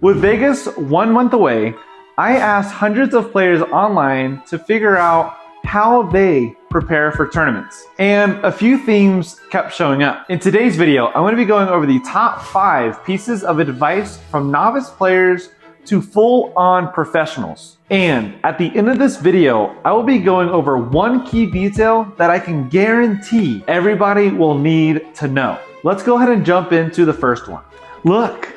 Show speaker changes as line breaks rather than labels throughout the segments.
With Vegas 1 month away, I asked hundreds of players online to figure out how they prepare for tournaments. And a few themes kept showing up. In today's video, I'm going to be going over the top 5 pieces of advice from novice players to full-on professionals. And at the end of this video, I will be going over one key detail that I can guarantee everybody will need to know. Let's go ahead and jump into the first one. Look,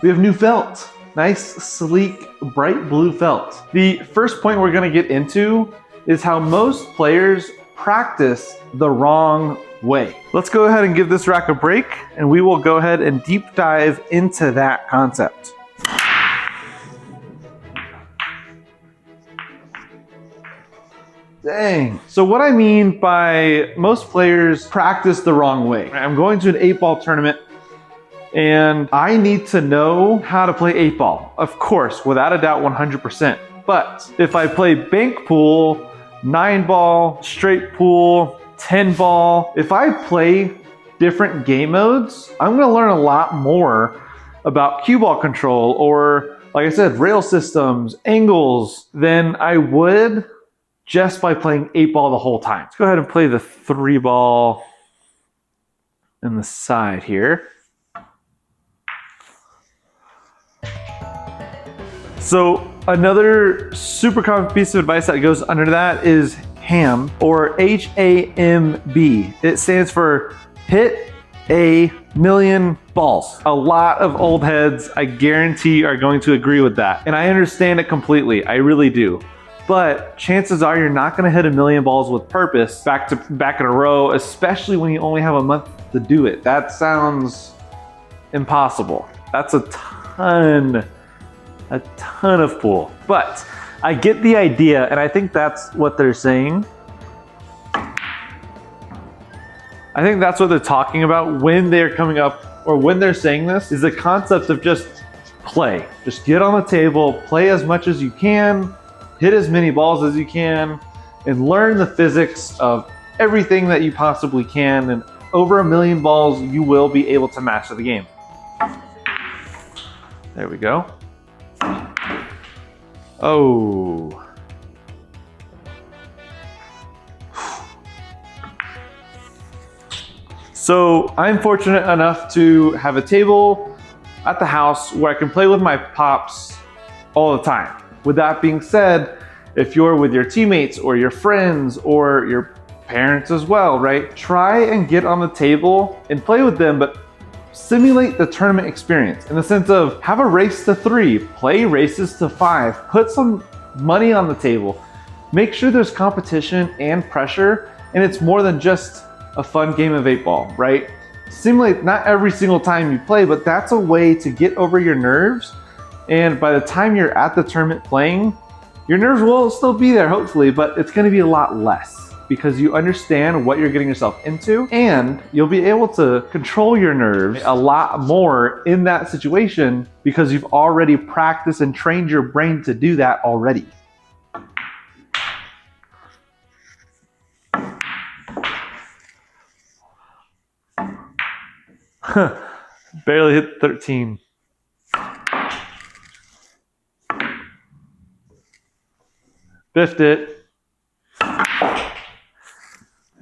we have new felt. Nice, sleek, bright blue felt. The first point we're going to get into is how most players practice the wrong way. Let's go ahead and give this rack a break, and we will go ahead and deep dive into that concept. Dang. So what I mean by most players practice the wrong way. I'm going to an 8-ball tournament and I need to know how to play 8-ball. Of course, without a doubt, 100%. But if I play bank pool, 9-ball, straight pool, 10-ball, if I play different game modes, I'm gonna learn a lot more about cue ball control or, like I said, rail systems, angles, than I would just by playing 8-ball the whole time. Let's go ahead and play the 3-ball in the side here. So another super common piece of advice that goes under that is HAMB, or H-A-M-B. It stands for hit a million balls. A lot of old heads, I guarantee, are going to agree with that. And I understand it completely, I really do. But chances are you're not gonna hit a million balls with purpose back in a row, especially when you only have a month to do it. That sounds impossible. That's a ton of pool. But I get the idea, and I think that's what they're saying. I think that's what they're talking about when they're coming up, or when they're saying this, is the concept of just play. Just get on the table, play as much as you can, hit as many balls as you can, and learn the physics of everything that you possibly can. And over a million balls, you will be able to master the game. There we go. Oh. So I'm fortunate enough to have a table at the house where I can play with my pops all the time. With that being said, if you're with your teammates or your friends or your parents as well, right? Try and get on the table and play with them, but simulate the tournament experience in the sense of have a race to 3, play races to 5, put some money on the table, make sure there's competition and pressure, and it's more than just a fun game of 8-ball, right? Simulate not every single time you play, but that's a way to get over your nerves. And by the time you're at the tournament playing, your nerves will still be there, hopefully, but it's gonna be a lot less because you understand what you're getting yourself into, and you'll be able to control your nerves a lot more in that situation because you've already practiced and trained your brain to do that already. Barely hit 13. Biffed it.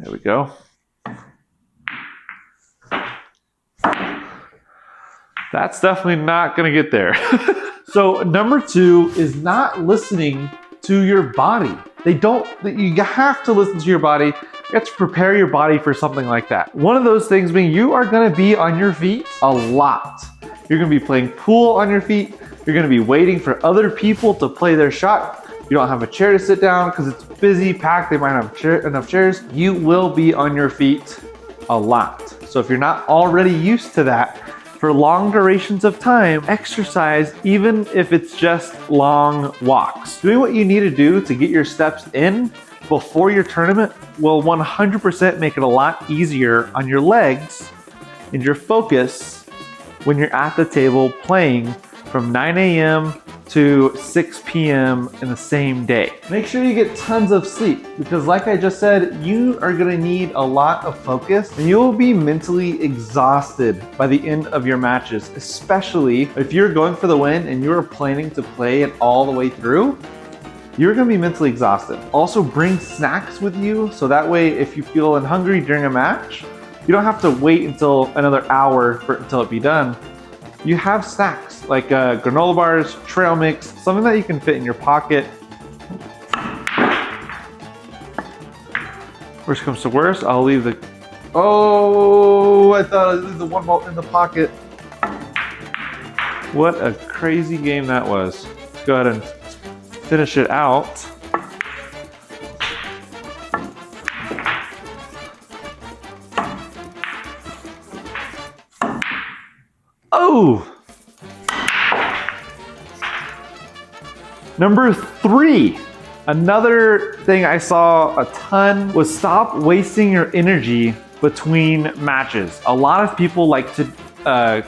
There we go. That's definitely not gonna get there. So number 2 is not listening to your body. You have to listen to your body. You have to prepare your body for something like that. One of those things being you are gonna be on your feet a lot. You're gonna be playing pool on your feet. You're gonna be waiting for other people to play their shot. You don't have a chair to sit down because it's busy, packed, they might have enough chairs. You will be on your feet a lot. So if you're not already used to that, for long durations of time, exercise, even if it's just long walks. Doing what you need to do to get your steps in before your tournament will 100% make it a lot easier on your legs and your focus when you're at the table playing from 9 a.m. to 6 p.m. in the same day. Make sure you get tons of sleep because like I just said, you are gonna need a lot of focus and you will be mentally exhausted by the end of your matches, especially if you're going for the win and you're planning to play it all the way through. You're gonna be mentally exhausted. Also bring snacks with you so that way if you feel hungry during a match, you don't have to wait until another hour until it be done. You have snacks like granola bars, trail mix, something that you can fit in your pocket. Worst comes to worst, I'll leave the... Oh, I thought I'd leave the one ball in the pocket. What a crazy game that was. Let's go ahead and finish it out. Oh! Number 3. Another thing I saw a ton was stop wasting your energy between matches. A lot of people like to,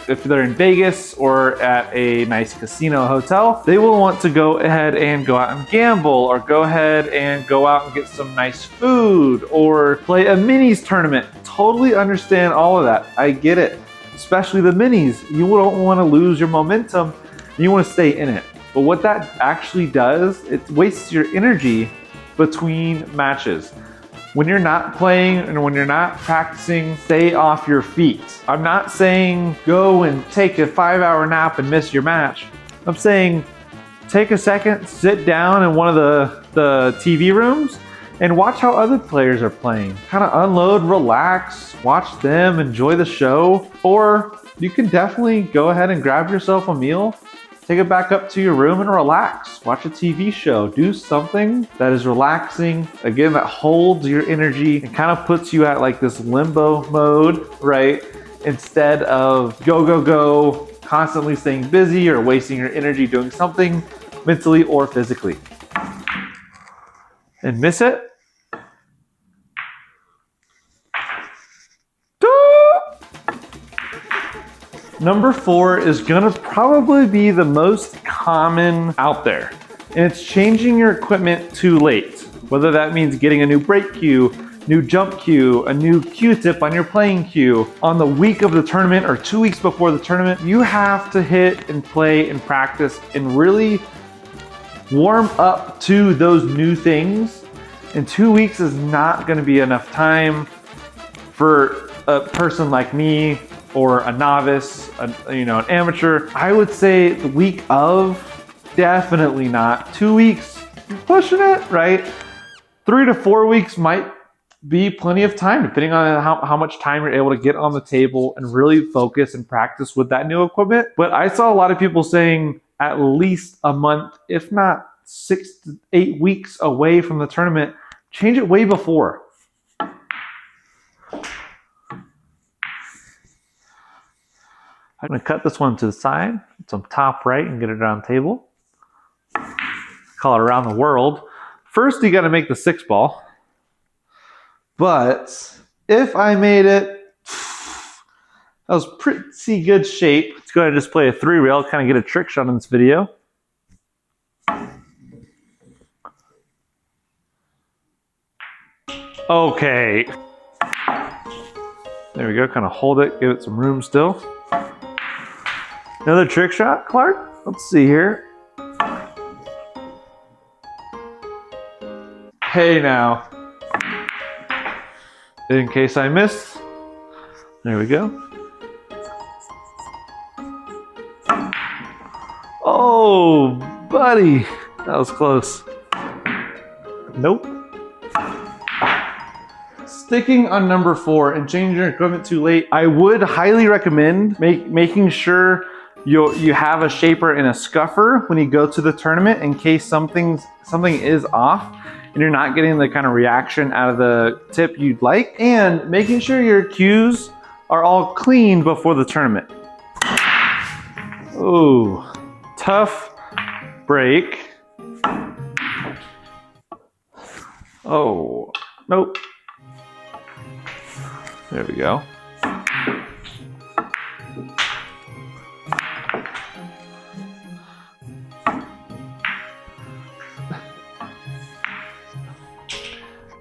if they're in Vegas or at a nice casino hotel, they will want to go ahead and go out and gamble or go ahead and go out and get some nice food or play a minis tournament. Totally understand all of that. I get it. Especially the minis. You don't want to lose your momentum. You want to stay in it. But what that actually does, it wastes your energy between matches. When you're not playing and when you're not practicing, stay off your feet. I'm not saying go and take a 5-hour nap and miss your match. I'm saying take a second, sit down in one of the TV rooms and watch how other players are playing. Kind of unload, relax, watch them, enjoy the show. Or you can definitely go ahead and grab yourself a meal, take it back up to your room and relax. Watch a TV show. Do something that is relaxing. Again, that holds your energy and kind of puts you at like this limbo mode, right? Instead of go, go, go, constantly staying busy or wasting your energy doing something mentally or physically. And miss it? Number 4 is gonna probably be the most common out there, and it's changing your equipment too late. Whether that means getting a new brake cue, new jump cue, a new Q-tip on your playing cue. On the week of the tournament or 2 weeks before the tournament, you have to hit and play and practice and really warm up to those new things. And 2 weeks is not gonna be enough time for a person like me or a novice, an amateur. I would say the week of, definitely not. 2 weeks, you're pushing it, right? 3 to 4 weeks might be plenty of time, depending on how much time you're able to get on the table and really focus and practice with that new equipment. But I saw a lot of people saying at least a month, if not 6 to 8 weeks away from the tournament. Change it way before. I'm gonna cut this one to the side, some top right and get it on the table. Call it around the world. First, you gotta make the 6 ball. But if I made it, that was pretty good shape. Let's go ahead and just play a 3 rail, kind of get a trick shot in this video. Okay. There we go, kind of hold it, give it some room still. Another trick shot, Clark? Let's see here. Hey now. In case I missed. There we go. Oh, buddy. That was close. Nope. Sticking on number 4 and changing your equipment too late, I would highly recommend making sure you have a shaper and a scuffer when you go to the tournament in case something is off and you're not getting the kind of reaction out of the tip you'd like, and making sure your cues are all clean before the tournament. Ooh, tough break. Oh, nope. There we go.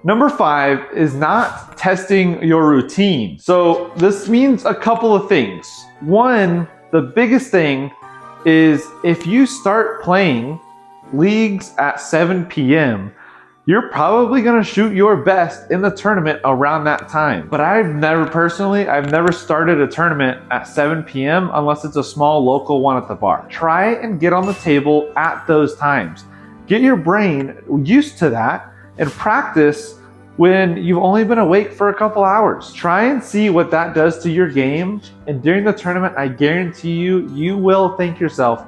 Number 5 is not testing your routine. So this means a couple of things. One, the biggest thing is if you start playing leagues at 7 p.m., you're probably gonna shoot your best in the tournament around that time. But I've never started a tournament at 7 p.m. unless it's a small local one at the bar. Try and get on the table at those times. Get your brain used to that and practice when you've only been awake for a couple hours. Try and see what that does to your game. And during the tournament, I guarantee you, you will thank yourself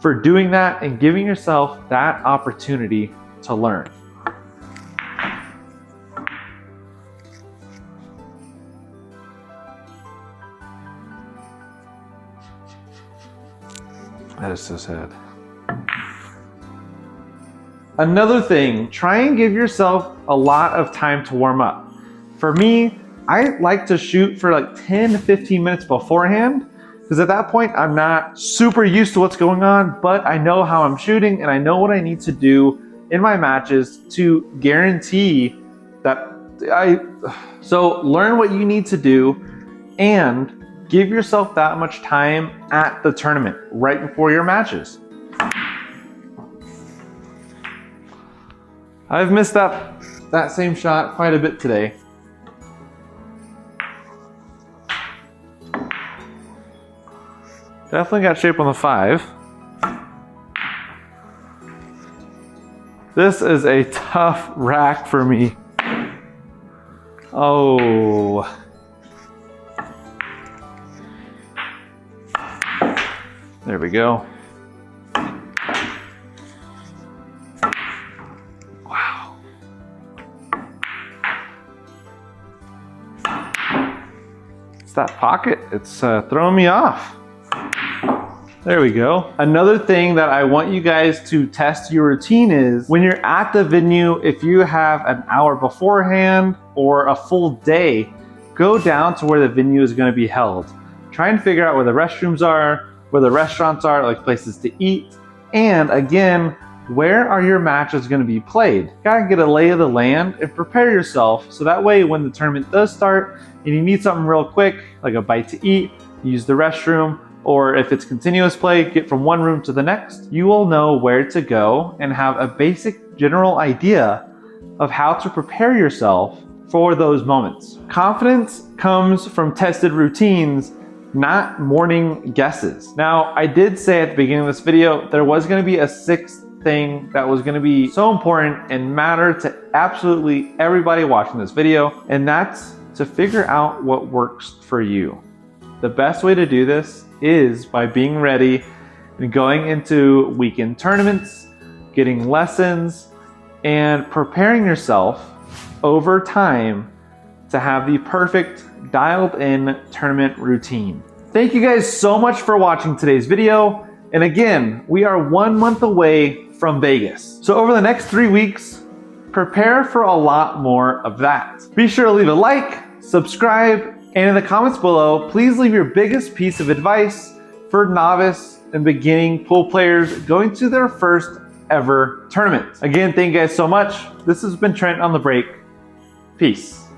for doing that and giving yourself that opportunity to learn. That is so sad. Another thing, try and give yourself a lot of time to warm up. For me, I like to shoot for like 10 to 15 minutes beforehand, because at that point, I'm not super used to what's going on, but I know how I'm shooting and I know what I need to do in my matches to guarantee that So learn what you need to do and give yourself that much time at the tournament, right before your matches. I've missed that same shot quite a bit today. Definitely got shape on the 5. This is a tough rack for me. Oh. There we go. Wow. It's that pocket. It's throwing me off. There we go. Another thing that I want you guys to test your routine is when you're at the venue, if you have an hour beforehand or a full day, go down to where the venue is going to be held. Try and figure out where the restrooms are, where the restaurants are, like places to eat, and again, where are your matches going to be played? Gotta get a lay of the land and prepare yourself so that way when the tournament does start and you need something real quick, like a bite to eat, use the restroom, or if it's continuous play, get from one room to the next, you will know where to go and have a basic general idea of how to prepare yourself for those moments. Confidence comes from tested routines, not morning guesses. Now, I did say at the beginning of this video, there was gonna be a 6th thing that was gonna be so important and matter to absolutely everybody watching this video, and that's to figure out what works for you. The best way to do this is by being ready and going into weekend tournaments, getting lessons, and preparing yourself over time to have the perfect dialed in tournament routine. Thank you guys so much for watching today's video. And again, we are 1 month away from Vegas. So over the next 3 weeks, prepare for a lot more of that. Be sure to leave a like, subscribe, and in the comments below, please leave your biggest piece of advice for novice and beginning pool players going to their first ever tournament. Again, thank you guys so much. This has been Trent on the break. Peace.